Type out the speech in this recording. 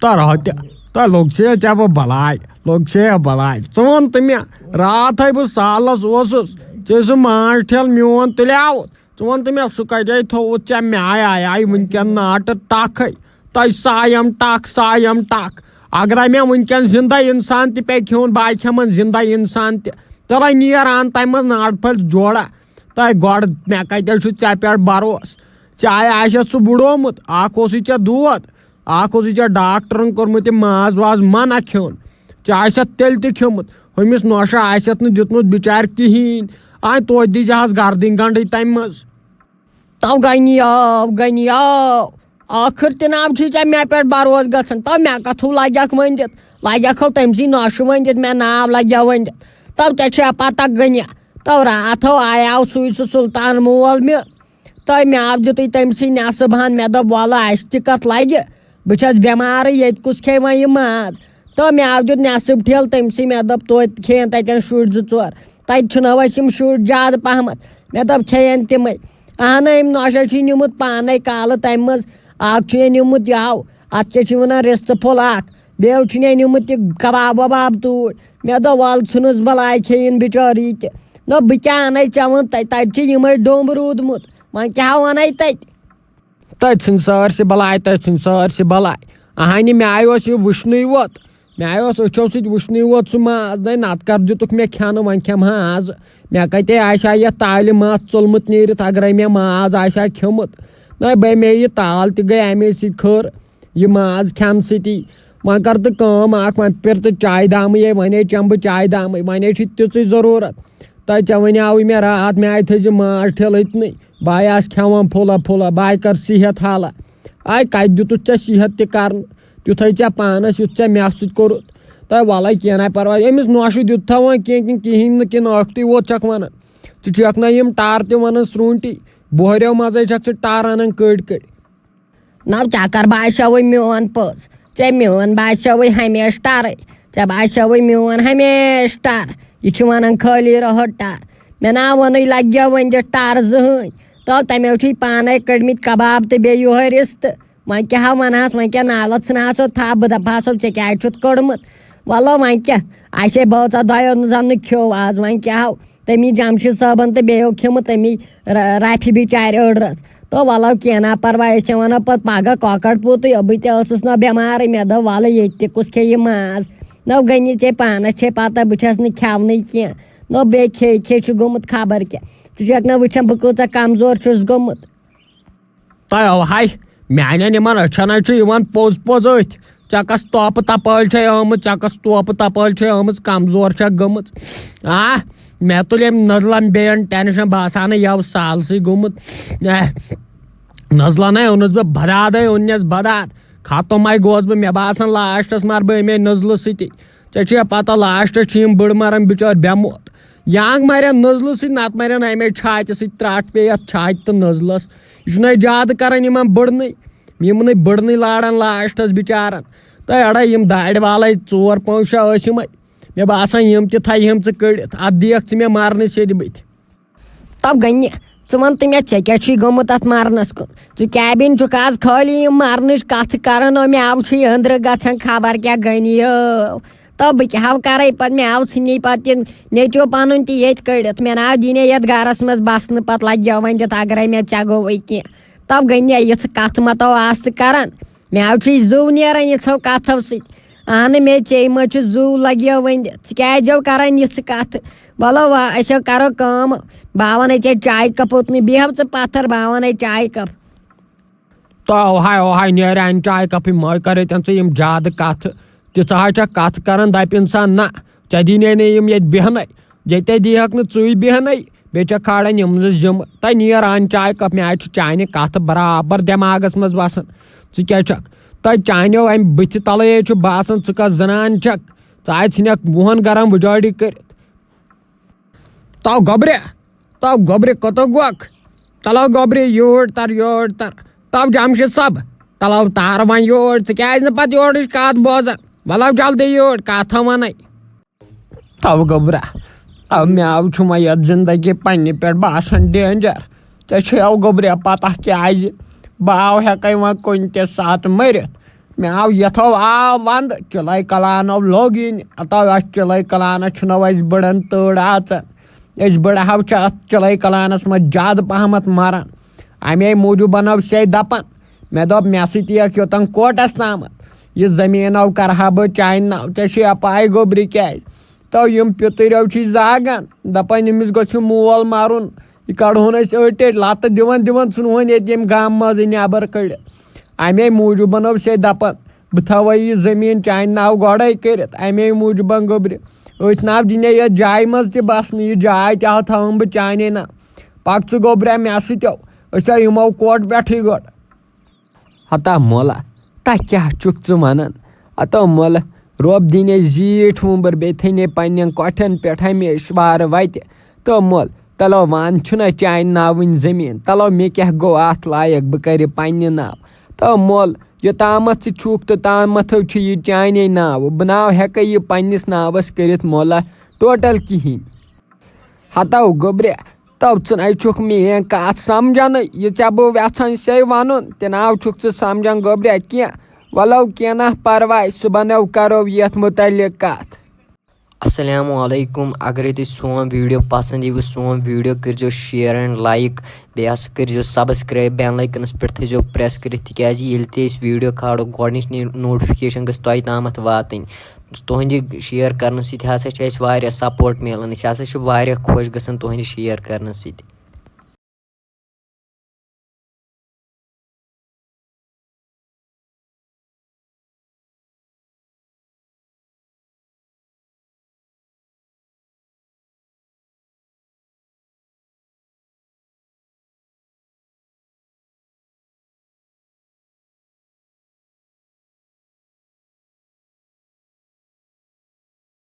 تو لوگ سے ژےٚ بہٕ بلاے لوگ سے بلاے ژٕ وَن تہٕ مےٚ راتھ بہٕ سالس اوسُس ژےٚ سُہ ماز ٹھیلہٕ میون تُلیوُتھ ژٕ وَن تہٕ مےٚ سُہ کَتہِ تھوٚوُتھ ژےٚ مےٚ آیہِ وٕنکٮ۪ن ناٹہٕ ٹکھٕے تۄہہِ سایم ٹکھ اگرے مےٚ وٕنکٮ۪ن زِندٕ اِنسان تہِ پیٚیہِ کھیوٚن بہٕ کھٮ۪من زِندٕ اِنسان تہِ تیٚلے نیر اَن تَمہِ منٛز ناٹہٕ پھٔلۍ جوڑا تۄہہِ گۄڈٕ مےٚ کَتہِ چھُ ژےٚ پٮ۪ٹھ بروسہٕ ژےٚ آسٮ۪تھ سُہ بُڈومُت اکھ اوسُے ژےٚ دود اکھ اوسُے ژےٚ ڈاکٹرن کوٚرمُت یہِ ماز واز منع کھیوٚن ژےٚ آسٮ۪تھ تیٚلہِ تہِ کھیوٚمُت ہُمِس نوشہٕ آسٮ۪تھ نہٕ دیُتمُت بِچارِ کِہیٖنۍ توتہِ دیٖزِہَس گردٕنۍ گنڈٕے تَمہِ منٛز تو گنی آو آخر تہِ نام چھُے ژےٚ مےٚ پٮ۪ٹھ بروسہٕ گژھان تو مےٚ کتھوٗ لگٮ۪کھ ؤنِتھ لگٮ۪کھو تٔمۍسٕے نوشہٕ ؤنِتھ مےٚ ناو لگٮ۪و ؤنِتھ تو ژےٚ چھےٚ پتہ گٔنیا تو راتھو آیاو سُے سُہ سُلطان مول مےٚ تہٕ مےٚ آو دِتُے تٔمۍسٕے نٮ۪صٕب ہن مےٚ دوٚپ وَلہٕ اَسہِ تہِ کتھ لگہِ بہٕ چھس بٮ۪مارٕے ییٚتہِ کُس کھیٚیہِ وۄنۍ یہِ ماز تہٕ مےٚ آو دیُت نٮ۪صٕب ٹھیلہٕ تٔمۍسٕے مےٚ دوٚپ توتہِ کھیٚیَن تَتٮ۪ن شُرۍ 2-4 تَتہِ چھِنو اَسہِ یِم شُرۍ زیادٕ پہمتھ مےٚ دوٚپ کھیٚیَن تِمے اہنہٕ أمۍ نوشا چھُے نیوٗمُت پانے کالہٕ تَمہِ منٛز اکھ چھُنےٚ نیوٗمُت یَو اَتھ کیٛاہ چھِ وَنان رِستہٕ پھوٚل اکھ بیٚیہِ چھُنےٚ نیوٗمُت یہِ کباب وباب توٗرۍ مےٚ دوٚپ وَلہٕ ژھٕنُس بلاے کھیٚیِن بِچور یہِ تہِ دوٚپ بہٕ کیٛاہ اَنے ژےٚ ووٚن تَتہِ چھِ یِمے ڈوٚمب روٗدمُت وۄنۍ کیٛاہ وَنے تَتہِ ژھٕنۍ سٲرسٕے بلاے اہنہِ مےٚ آیوس یہِ وٕچھنُے ووت مےٚ آیوس أچھو سۭتۍ وٕچھنُے ووت سُہ ماز نتہٕ کر دِتُکھ مےٚ کھٮ۪نہٕ وۄنۍ کھٮ۪مہٕ ہا آزٕ مےٚ کتے آسہِ ہا یتھ تالہِ ماز ژوٚلمُت نیٖرِتھ اگرے مےٚ ماز آسہِ ہا کھیوٚمُت مےٚ یہِ تال تہِ گٔے اَمے سۭتۍ خٲر یہِ ماز کھٮ۪نہٕ سۭتی وۄنۍ کر تہٕ کٲم اکھ وۄنۍ پِر تہٕ چایہِ دامٕے وۄنۍ چٮ۪مہٕ بہٕ چایہِ دامٕے وۄنۍ چھِ تِژٕے ضروٗرت ژےٚ وَنیٛاوُے مےٚ راتھ مےٚ تھٲیزِ ماز ٹھیلہٕ أتنٕے بہٕ آسہٕ کھٮ۪وان پھولا بہٕ کر صحت حالا کتہِ دِتُتھ ژےٚ صحت تہِ کرنہٕ تیُتھٕے ژےٚ پانس یُتھ ژےٚ مےٚ سۭتۍ کوٚرُتھ تہٕ وَلے کینٛہہ نہ پرواے أمِس نوشہٕ دیُتتھا وۄنۍ کینٛہہ کِہیٖنۍ نہٕ کِنہٕ ٲکھتٕے ووت چھکھ وَنان ژٕ چھَکھ نہ یِم ٹار تہِ وَنان سرٛوٗنٛٹی بوہریو منٛزے چھکھ ژٕ ٹار اَنان کٔڑۍ نو ژےٚ کر باسیوٕے میون پوٚز ژےٚ میون باسیوٕے ہمیشہٕ ٹرٕے ژےٚ باسیوٕے میون ہمیشہٕ ٹر یہِ چھِ وَنان خٲلی رٔہٹ ٹر مےٚ نا ووٚنُے لگیو ؤنِتھ ٹر زٕہٕنۍ تو تَمیو چھُے پانے کٔڑمٕتۍ کباب تہٕ بیٚیہِ یِہوے رِستہٕ وۄنۍ کیٛاہ وَنہس وۄنۍ کیٛاہ نالہٕ ژھٕنہاسو تھپھ بہٕ دپہاسو ژےٚ کیٛازِ چھُتھ کوٚڑمُت وَلو وۄنۍ کیٛاہ اَسے بٲژو دۄیو زن نہٕ کھیوٚو آز وۄنۍ کیٛاہ ہو تٔمی جمشید صٲبن تہٕ بیٚیو کھیوٚمُت تٔمی رافہِ بِچارِ أڑ رٔژ تو وَلو کینٛہہ نا پرواے أسۍ وَنو پتہٕ پگہہ کۄکر پوٗتٕے بہٕ تہِ ٲسٕس نا بٮ۪مارٕے مےٚ دوٚپ وَلہٕ ییٚتہِ تہِ کُس کھیٚیہِ ماز دوٚپ گٔنی ژےٚ پانس چھے پتہ بہٕ چھس نہٕ کھٮ۪ونٕے کینٛہہ دوٚپ بیٚیہِ کھے چھُ گوٚمُت خبر کیٛاہ ژٕ چھکھ نہ وٕچھان بہٕ کۭژاہ کمزور چھُس گوٚمُت میانٮ۪ن یِمن أچھن چھُ یِوان پوٚز أتھۍ ژےٚ کۄس توپہٕ تپٲلۍ چھے آمٕژ کمزور چھکھ گٔمٕژ مےٚ تُلۍ أمۍ نٔزلن بیٚیَن ٹٮ۪نشن باسان یَوٕ سالسٕے گوٚمُت نٔزلَنے اوٚنُس بہٕ بدادے اوٚننس بداد ختمے گوس بہٕ مےٚ باسان لاسٹس مر بہٕ اَمے نٔزلہٕ سۭتی ژےٚ چھے پتہ لاسٹس چھِ یِم بٔڑ مران بِچٲرۍ بٮ۪موت ینٛگ مرن نٔزلہٕ سۭتۍ نتہٕ مرن اَمے چھاتہِ سۭتۍ ترٛٹھ پیٚیہِ یتھ چھاتہِ تہٕ نٔزلس یہِ چھُنَے زیادٕ کران یِمن بٔڑنٕے لاران لاسٹس بِچارن تہٕ اڑے یِم دارِ والے 4-5 شےٚ ٲسۍ یِمے مےٚ باسان یِم تہِ تھایہِم ژٕ کٔڑِتھ اتھ دِیکھ ژٕ مےٚ مرنہٕ سیٚدِ بٕتھِ تو گنہِ ژٕ وَن تہٕ مےٚ ژےٚ کیٛاہ چھُے گوٚمُت اتھ مرنس کُن ژٕ کیبِن چھُکھ آز خٲلی یِم مرنٕچ کتھٕ کران مےٚ چھُے أنٛدرٕ گژھان خبر کیٛاہ گٔنی تو بہٕ کیٛاہ کرے پتہٕ مےٚ ژھٕنی پتہٕ یہِ نیٚچوٗ پنُن تہِ ییٚتہِ کٔڑِتھ مےٚ دِنے یتھ گرس منٛز بسنہٕ پتہٕ لگیو وۄنۍ دِتھ اگرے مےٚ ژےٚ گوٚوٕے کینٛہہ تو گٔنیا یِژھ کتھ متو آسہٕ کران مےٚ چھُے زُو نیران یِژھو کتھو سۭتۍ اہنہٕ مےٚ ژےٚ مہ چھُ زُو لگیو ؤنِتھ ژٕ کیٛازِ کران یِژھ کتھٕ وَلو أسۍ کرو کٲم بہٕ وَنے ژےٚ چایہِ کپ اوٚتنٕے بیٚہو ژٕ پتھر بہٕ وَنے چایہِ کپ تو نیرِ انہِ چایہِ کپٕے مٔے کر ییٚتٮ۪ن ژٕ یِم زیادٕ کتھٕ تیٖژاہ چھکھ کتھ کران دپہِ انسان نہ ژےٚ دِنے نہٕ یِم ییٚتہِ بیہنَے ییٚتے دیٖہکھ نہٕ ژٕے بیہنَے بیٚیہِ چھکھ کھالان یِم زٕ زِمہٕ تہٕ نیر اَن چایہِ کپ مےٚ چھُ چانہِ کتھٕ برابر دٮ۪ماغس منٛز وسان ژٕ کیٛاہ چھکھ تۄہہِ چانیو امہِ بٕتھِ تلے چھُ باسان ژٕ کۄس زنان چھکھ ژٕ ژھٕنکھ وُہن گرم وُجٲڑی کٔرِتھ تو گۄبرِ کوٚت گوکھ چلو گۄبرِ یوٗرۍ تر تو جمشید صٲب چلو تار وۄنۍ یوٗرۍ ژٕ کیٛازِ نہٕ پتہٕ یورٕچ کتھ بوزان وَلو جلدی یوٗرۍ کتھ وَنَے تو گۄبرا مےٚ چھُ وۄنۍ یتھ زندگی پننہِ پٮ۪ٹھ باسان ڈینجر ژےٚ چھے گۄبرا پتہ کیٛازِ بہٕ ہٮ۪کے وۄنۍ کُنہِ تہِ ساتہٕ مٔرِتھ مےٚ آو یَتھو آو وَنٛدٕ چِلَے کلانو لوٚگ یِنہِ اَتو اَتھ چِلَے کلانَس چھُنو اَسہِ بٕڑن تۭر اژان أسۍ بٕڑہو چھِ اَتھ چِلَے کلانَس منٛز زیادٕ پہمَتھ مَران اَمے موٗجوٗب بنٲو سیٚے دَپان مےٚ دوٚپ مےٚ سۭتۍ یِکھ یوٚتن کوٹَس تامَتھ یہِ زٔمیٖنو کَرٕہا بہٕ چانہِ ناو ژےٚ چھُیا پاے گوٚبرِ کیٛازِ تو یِم پِتٕرو چھِ زاگان دَپان أمِس گوٚژھ یہِ مول مَرُن یہِ کَڑہون أسۍ أڑۍ أڑۍ لَتہٕ دِوان دِوان ژھٕنہون ییٚتہِ ییٚمہِ گامہٕ منٛزٕے نٮ۪بر کٔڑِتھ اَمے موٗجوٗب بنٲو سیٚے دَپان بہٕ تھاوَے یہِ زٔمیٖن چانہِ ناو گۄڈَے کٔرِتھ اَمے موٗجوٗبن گوٚبرِ أتھۍ ناو دِنے یَتھ جایہِ منٛز تہِ بَسنہٕ یہِ جاے تہِ ہا تھاوَن بہٕ چانے ناو پَک ژٕ گوٚبرا مےٚ سۭتۍ أسۍ آو یِمو کوٹ پٮ۪ٹھٕے گۄڈٕ ہتا مۄلا تہ کیٛاہ چھُکھ ژٕ وَنان ہتو مۄلہٕ رۄب دِنے زیٖٹھ وُمبٕر بیٚیہِ تھٲینے پنٛنٮ۪ن کۄٹھٮ۪ن پٮ۪ٹھ ہمیشہٕ وارٕ وَتہِ تو مۄل تَلو وَن چھُنہ چانہِ ناو وٕنہِ زٔمیٖن تَلو مےٚ کیٛاہ گوٚو اَتھ لایق بہٕ کَرٕ یہِ پنٛنہِ ناو تو مۄل یوٚتامَتھ ژٕ چھُکھ تہٕ تامَتھو چھِ یہِ چانے ناوٕ بہٕ ناو ہٮ۪کَے یہِ پنٛنِس ناوَس کٔرِتھ مۄلا ٹوٹل کِہیٖنۍ ہتو گوٚبرِ تو ژٕ نَے چھُکھ میٛٲنۍ کَتھ سَمجھنٕے یہِ ژےٚ بہٕ وٮ۪ژھان سیٚے وَنُن تہِ ناو چھُکھ ژٕ سَمجھان گوٚبرا کیٚنٛہہ وَلو کیٚنٛہہ نہ پَرواے صُبحنو کَرو یَتھ مُتعلِق کَتھ السلام علیکم اگرے تُہۍ سون ویٖڈیو پسنٛد یِیوٕ سون ویٖڈیو کٔرۍزیو شِیر اینٛڈ لایک بیٚیہِ ہسا کٔرۍزیو سبسکرایب بیل لایکَنس پٮ۪ٹھ تھٲیزیو پرٛٮ۪س کٔرِتھ تِکیٛازِ ییٚلہِ تہِ أسۍ ویٖڈیو کھالو گۄڈنِچ نوٹفِکیشن گٔژھ تۄہہِ تامَتھ واتٕنۍ تُہنٛدِ شِیر کرنہٕ سۭتۍ ہسا چھِ اَسہِ واریاہ سپوٹ مِلان أسۍ ہسا چھِ واریاہ خۄش گژھان تُہنٛدِ شِیر کرنہٕ سۭتۍ